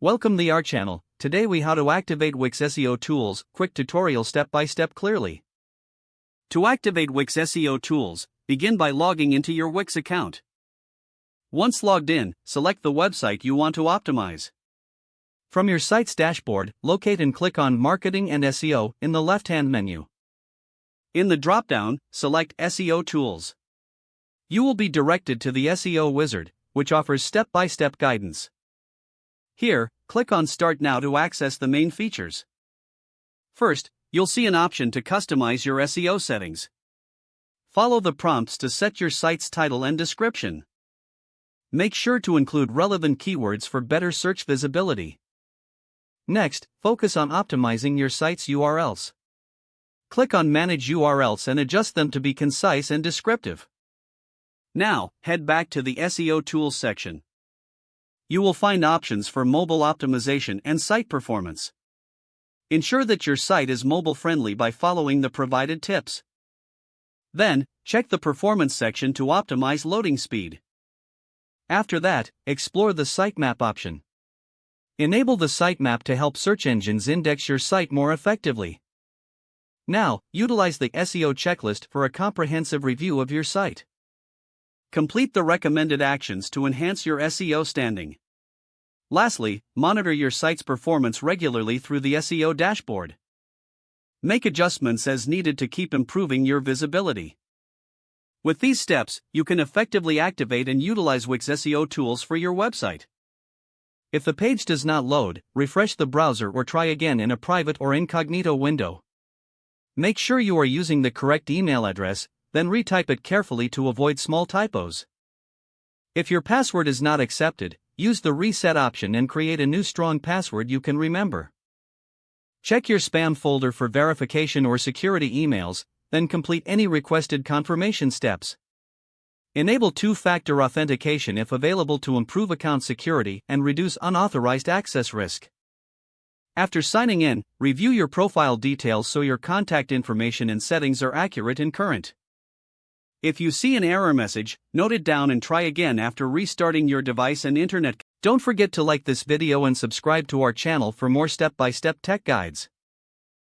Welcome to our channel. Today we how to activate Wix SEO tools, quick tutorial step by step clearly. To activate Wix SEO tools, begin by logging into your Wix account. Once logged in, select the website you want to optimize. From your site's dashboard, locate and click on Marketing and SEO in the left-hand menu. In the drop-down, select SEO Tools. You will be directed to the SEO wizard, which offers step-by-step guidance. Here, click on Start Now to access the main features. First, you'll see an option to customize your SEO settings. Follow the prompts to set your site's title and description. Make sure to include relevant keywords for better search visibility. Next, focus on optimizing your site's URLs. Click on Manage URLs and adjust them to be concise and descriptive. Now, head back to the SEO Tools section. You will find options for mobile optimization and site performance. Ensure that your site is mobile-friendly by following the provided tips. Then, check the Performance section to optimize loading speed. After that, explore the sitemap option. Enable the sitemap to help search engines index your site more effectively. Now, utilize the SEO checklist for a comprehensive review of your site. Complete the recommended actions to enhance your SEO standing. Lastly, monitor your site's performance regularly through the SEO dashboard. Make adjustments as needed to keep improving your visibility. With these steps, you can effectively activate and utilize Wix SEO tools for your website. If the page does not load, refresh the browser or try again in a private or incognito window. Make sure you are using the correct email address, then retype it carefully to avoid small typos. If your password is not accepted, use the reset option and create a new strong password you can remember. Check your spam folder for verification or security emails, then complete any requested confirmation steps. Enable two-factor authentication if available to improve account security and reduce unauthorized access risk. After signing in, review your profile details so your contact information and settings are accurate and current. If you see an error message, note it down and try again after restarting your device and internet. Don't forget to like this video and subscribe to our channel for more step-by-step tech guides.